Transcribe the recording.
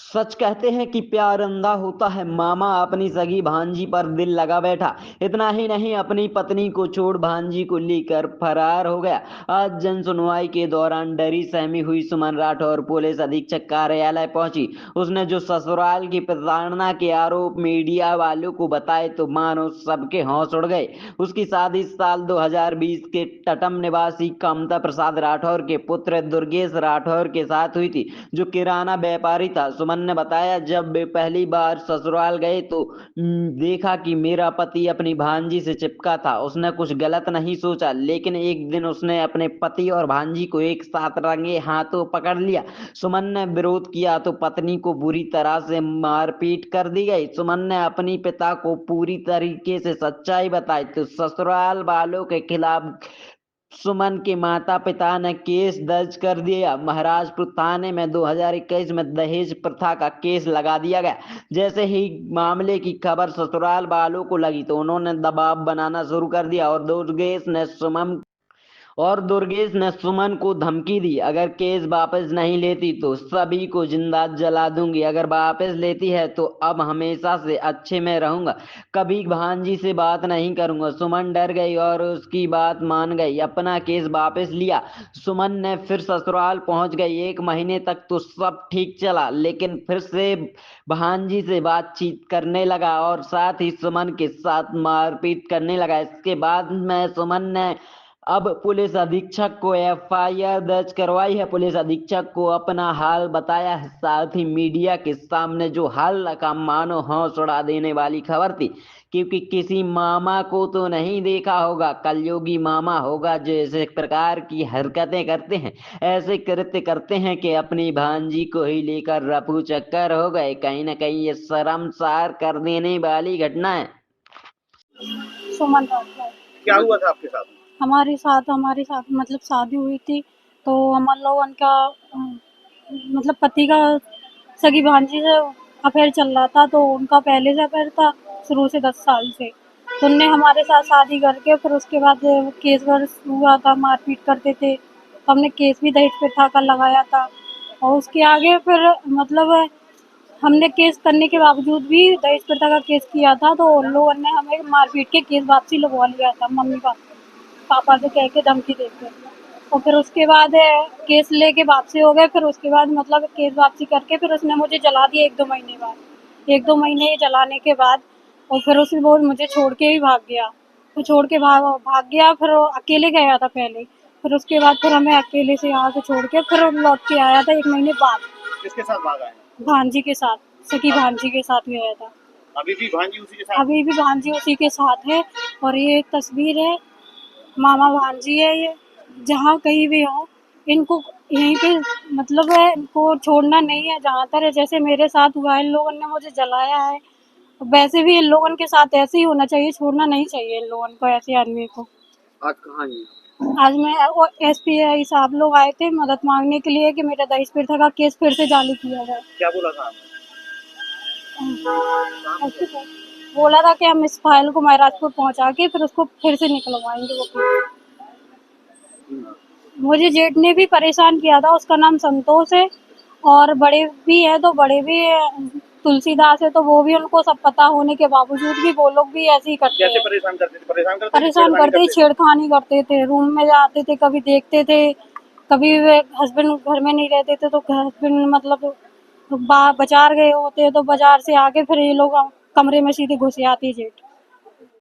सच कहते हैं कि प्यार अंधा होता है। मामा अपनी सगी भांजी पर दिल लगा बैठा। इतना ही नहीं, अपनी पत्नी को छोड़ भांजी को लेकर फरार हो गया। आज जन सुनवाई के दौरान डरी सहमी हुई सुमन राठौर पुलिस अधीक्षक कार्यालय पहुंची। उसने जो ससुराल की प्रताड़ना के आरोप मीडिया वालों को बताए तो मानो सबके होश उड़ गए। उसकी शादी साल 2020 के टटम निवासी कामता प्रसाद राठौर के पुत्र दुर्गेश राठौर के साथ हुई थी, जो किराना व्यापारी था। सुमन ने बताया, जब वे पहली बार ससुराल गए तो देखा कि मेरा पति अपनी भांजी से चिपका था। उसने कुछ गलत नहीं सोचा, लेकिन एक दिन उसने अपने पति और भांजी को एक साथ रंगे हाथों पकड़ लिया। सुमन ने विरोध किया तो पत्नी को बुरी तरह से मारपीट कर दी गई। सुमन ने अपनी पिता को पूरी तरीके से सच्चाई बताई तो ससुराल वालों के खिलाफ सुमन के माता पिता ने केस दर्ज कर दिया। महाराजपुर थाने में 2021 में दहेज प्रथा का केस लगा दिया गया। जैसे ही मामले की खबर ससुराल वालों को लगी तो उन्होंने दबाव बनाना शुरू कर दिया और दुर्गेश ने सुमन को धमकी दी, अगर केस वापस नहीं लेती तो सभी को जिंदा जला दूंगी, अगर वापस लेती है तो अब हमेशा से अच्छे में रहूंगा, कभी भांजी से बात नहीं करूंगा। सुमन डर गई और उसकी बात मान गई, अपना केस वापस लिया। सुमन ने फिर ससुराल पहुंच गई। 1 महीने तक तो सब ठीक चला, लेकिन फिर से भांजी से बातचीत करने लगा और साथ ही सुमन के साथ मारपीट करने लगा। इसके बाद में सुमन ने अब पुलिस अधीक्षक को एफआईआर दर्ज करवाई है। पुलिस अधीक्षक को अपना हाल बताया है, साथ ही मीडिया के सामने जो हाल रखा मानो होश उड़ा देने वाली खबर थी, क्योंकि किसी मामा को तो नहीं देखा होगा, कलयुगी मामा होगा जो ऐसे प्रकार की हरकतें करते हैं, ऐसे कृत्य करते हैं कि अपनी भांजी को ही लेकर रफू चक्कर हो गए। कहीं ना कहीं ये शर्मसार कर देने वाली घटना है। सुमन राठौर। क्या हुआ था आपके साथ? हमारे साथ मतलब शादी हुई थी, तो हम लोगन का मतलब पति का सगी भांजी से अफेयर चल रहा था, तो उनका पहले से अफेयर था शुरू से 10 साल से। तो उनने हमारे साथ शादी करके फिर उसके बाद केस वर्स हुआ था, मारपीट करते थे, तो हमने केस भी दहेज प्रथा का लगाया था। और उसके आगे फिर मतलब हमने केस करने के बावजूद भी दहेज प्रथा का केस किया था, तो उन लोगों ने हमें मारपीट के केस वापसी लगवा लिया था, मम्मी पापा से कह के धमकी देके। और फिर उसके बाद केस लेके वापसी हो गए। फिर उसके बाद मतलब केस वापसी करके फिर उसने मुझे जला दिया 1-2 महीने बाद। 1-2 महीने जलाने के बाद और फिर उसने वो मुझे छोड़ के ही भाग गया। तो छोड़ के भाग गया, फिर वो अकेले गया था पहले। फिर उसके बाद फिर हमें अकेले से यहाँ से छोड़ के फिर लौट के आया था 1 महीने बाद। किसके साथ भागा है? भांजी के साथ, सगी भांजी के साथ गया था। अभी भी भांजी उसी के साथ? अभी भी भांजी उसी के साथ है। और ये एक तस्वीर है, मामा भांजी है ये। जहाँ कहीं भी हो, इनको यहीं पे मतलब है, इनको छोड़ना नहीं है। जहाँ तर जैसे मेरे साथ हुआ है, इन लोगों ने मुझे जलाया है, वैसे भी इन लोगों के साथ ऐसे ही होना चाहिए। छोड़ना नहीं चाहिए इन लोगों को, ऐसे आदमी को। आज कहाँ है? आज मैं एसपीआई साहब लोग आए थे मदद मांगने के लिए कि मेरा दहेज प्रथा का केस फिर से चालू किया जाए। क्या बोला था आपने? बोला था कि हम इस फाइल को महाराजपुर पहुंचा के फिर उसको फिर से निकलवाएंगे वो केस। मुझे जेठ ने भी परेशान किया था, उसका नाम संतोष है। और बड़े भी है, तो बड़े भी तुलसीदास है, तो वो भी उनको सब पता होने के बावजूद भी वो लोग भी ऐसे ही करते कैसे हैं। परेशान करते थे? परेशान करते, छेड़खानी करते थे, रूम में जाते थे, कभी देखते थे, कभी हस्बैंड घर में नहीं रहते थे तो हस्बैंड मतलब बाजार गए होते तो बाजार से आके फिर ये लोग कमरे में सीधे घुस आती जेठ।